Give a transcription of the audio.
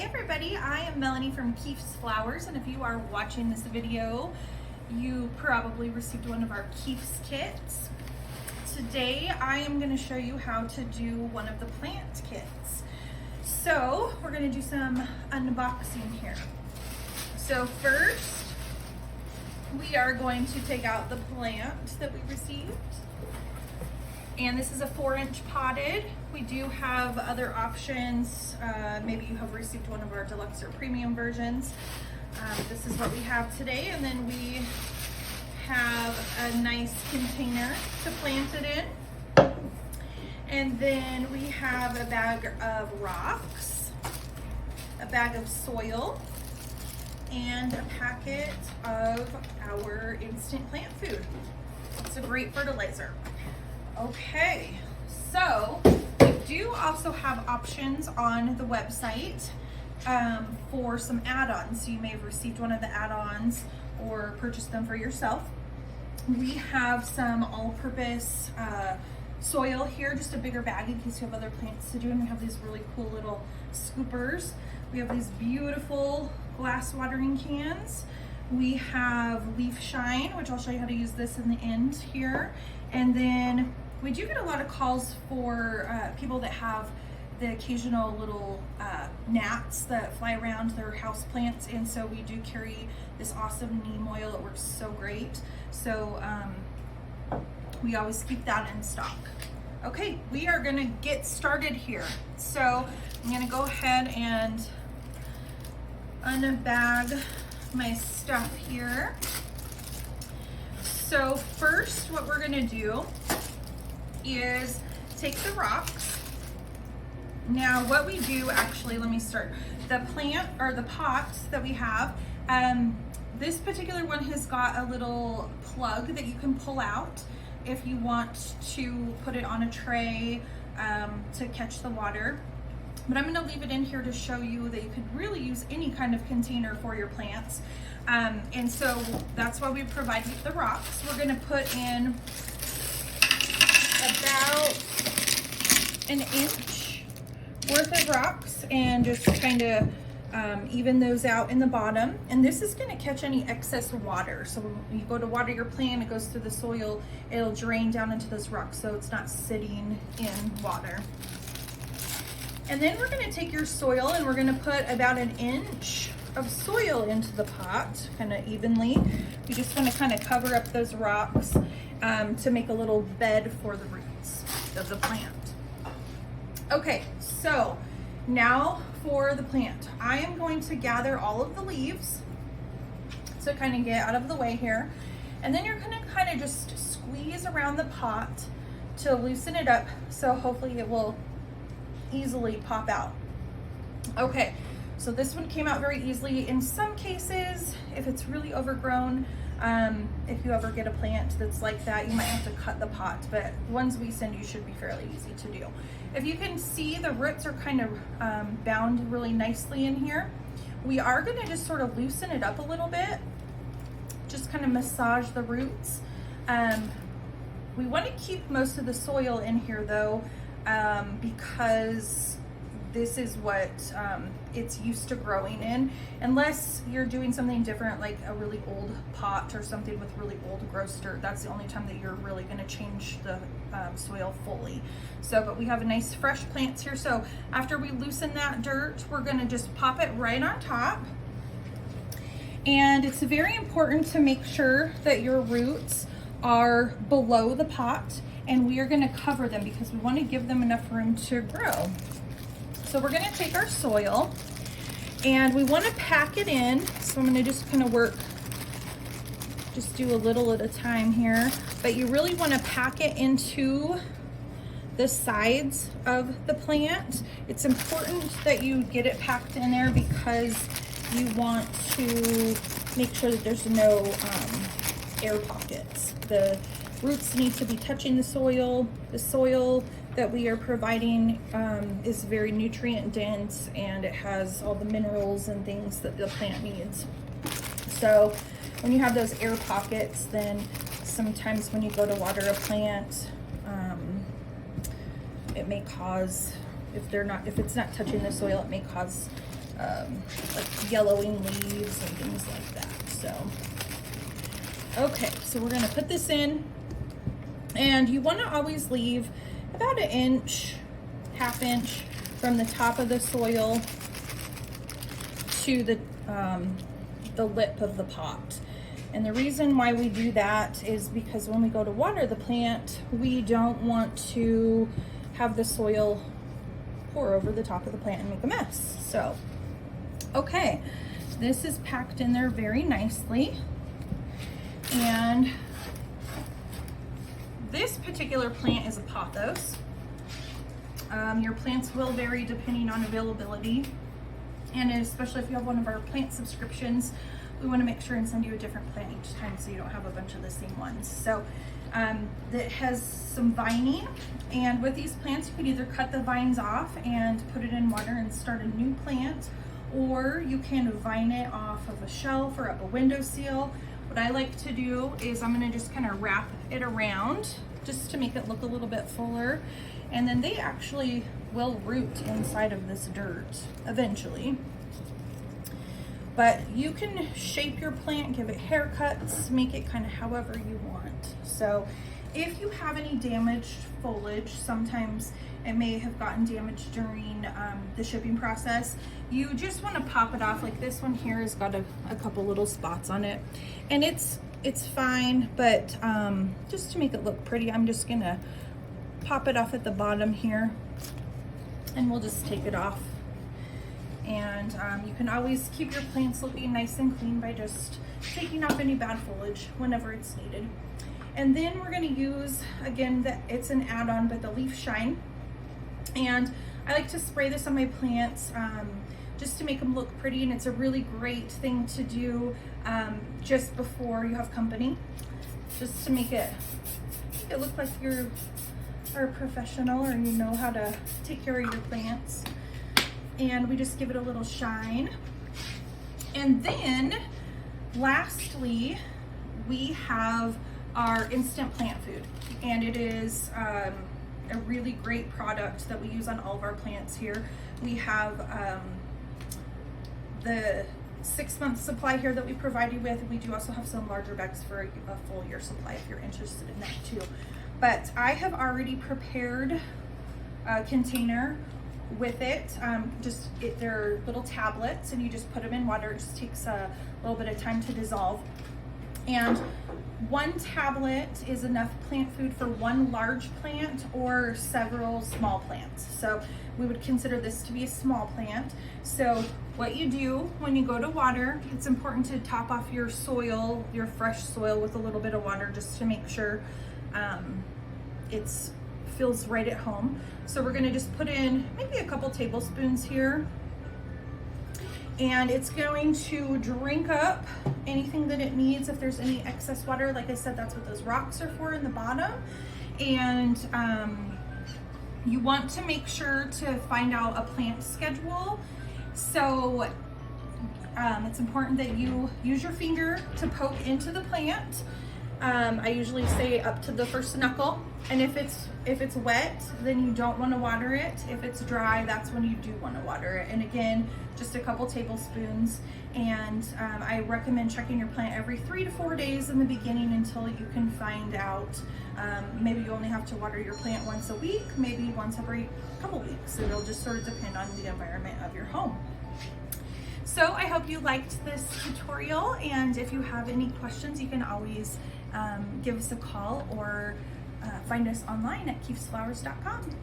everybody, I am Melanie from Keefe's Flowers, and if you are watching this video, you probably received one of our Keefe's kits. Today I am going to show you how to do one of the plant kits. So we're going to do some unboxing here. So first we are going to take out the plant that we received. And this is a 4-inch potted. We do have other options. Maybe you have received one of our deluxe or premium versions. This is what we have today. And then we have a nice container to plant it in. And then we have a bag of rocks, a bag of soil, and a packet of our instant plant food. It's a great fertilizer. Okay, so we do also have options on the website for some add-ons. So you may have received one of the add-ons or purchased them for yourself. We have some all-purpose soil here, just a bigger bag in case you have other plants to do, and we have these really cool little scoopers. We have these beautiful glass watering cans. We have leaf shine, which I'll show you how to use this in the end here. And then we do get a lot of calls for people that have the occasional little gnats that fly around their house plants, and so we do carry this awesome neem oil. It works so great. So we always keep that in stock. Okay, we are gonna get started here. So I'm gonna go ahead and unbag my stuff here. So first, what we're gonna do is take the rocks. Now what we do, actually, let me start. The plant or the pot that we have, this particular one has got a little plug that you can pull out if you want to put it on a tray to catch the water. But I'm gonna leave it in here to show you that you could really use any kind of container for your plants. And so that's why we provide the rocks. We're gonna put in about an inch worth of rocks and just kind of even those out in the bottom. And this is gonna catch any excess water. So when you go to water your plant, it goes through the soil, it'll drain down into those rocks so it's not sitting in water. And then we're gonna take your soil and we're gonna put about an inch of soil into the pot, kind of evenly. You just wanna kind of cover up those rocks to make a little bed for the roots of the plant. Okay, so now for the plant. I am going to gather all of the leaves to kind of get out of the way here. And then you're gonna kind of just squeeze around the pot to loosen it up so hopefully it will easily pop out. Okay, so this one came out very easily. In some cases, if it's really overgrown, if you ever get a plant that's like that, you might have to cut the pot, but the ones we send you should be fairly easy to do. If you can see, the roots are kind of bound really nicely in here. We are gonna just sort of loosen it up a little bit, just kind of massage the roots. We wanna keep most of the soil in here though, because this is what it's used to growing in, unless you're doing something different like a really old pot or something with really old gross dirt. That's the only time that you're really going to change the soil fully. So, but we have a nice fresh plants here. So after we loosen that dirt, we're going to just pop it right on top. And it's very important to make sure that your roots are below the pot, and we are going to cover them because we want to give them enough room to grow. So we're gonna take our soil and we wanna pack it in. So I'm gonna just kind of work, just do a little at a time here, but you really wanna pack it into the sides of the plant. It's important that you get it packed in there because you want to make sure that there's no air pockets. The roots need to be touching the soil. The soil that we are providing is very nutrient dense, and it has all the minerals and things that the plant needs. So when you have those air pockets, then sometimes when you go to water a plant, it may cause, if it's not touching the soil, it may cause like yellowing leaves and things like that. So, okay, so we're gonna put this in, and you wanna always leave about an inch, half inch from the top of the soil to the lip of the pot. And the reason why we do that is because when we go to water the plant, we don't want to have the soil pour over the top of the plant and make a mess. So, okay, this is packed in there very nicely. And this particular plant is a pothos. Your plants will vary depending on availability. And especially if you have one of our plant subscriptions, we want to make sure and send you a different plant each time so you don't have a bunch of the same ones. So it has some vining, and with these plants you could either cut the vines off and put it in water and start a new plant, or you can vine it off of a shelf or up a windowsill. What I like to do is I'm going to just kind of wrap it around just to make it look a little bit fuller, and then they actually will root inside of this dirt eventually. But you can shape your plant, give it haircuts, make it kind of however you want. So if you have any damaged foliage, sometimes it may have gotten damaged during the shipping process, you just want to pop it off. Like this one here has got a couple little spots on it, and it's fine, but just to make it look pretty, I'm just gonna pop it off at the bottom here, and we'll just take it off. And you can always keep your plants looking nice and clean by just taking off any bad foliage whenever it's needed. And then we're going to use, again, it's an add-on, but the Leaf Shine. And I like to spray this on my plants just to make them look pretty, and it's a really great thing to do just before you have company, just to make it look like you're a professional or you know how to take care of your plants. And we just give it a little shine. And then lastly, we have our instant plant food, and it is a really great product that we use on all of our plants here. We have the 6-month supply here that we provide you with. We do also have some larger bags for a full year supply if you're interested in that too. But I have already prepared a container with it. They're little tablets, and you just put them in water. It just takes a little bit of time to dissolve. And 1 tablet is enough plant food for 1 large plant or several small plants. So we would consider this to be a small plant. So what you do when you go to water, it's important to top off your soil, your fresh soil, with a little bit of water just to make sure it feels right at home. So we're gonna just put in maybe a couple tablespoons here, and it's going to drink up anything that it needs. If there's any excess water, like I said, that's what those rocks are for in the bottom. And you want to make sure to find out a plant schedule. So it's important that you use your finger to poke into the plant. I usually say up to the first knuckle, and if it's wet, then you don't want to water it. If it's dry, that's when you do want to water it. And again, just a couple tablespoons. And I recommend checking your plant every 3 to 4 days in the beginning until you can find out. Maybe you only have to water your plant once a week, maybe once every couple weeks. It'll just sort of depend on the environment of your home. So I hope you liked this tutorial, and if you have any questions, you can always give us a call or find us online at keefesflowers.com.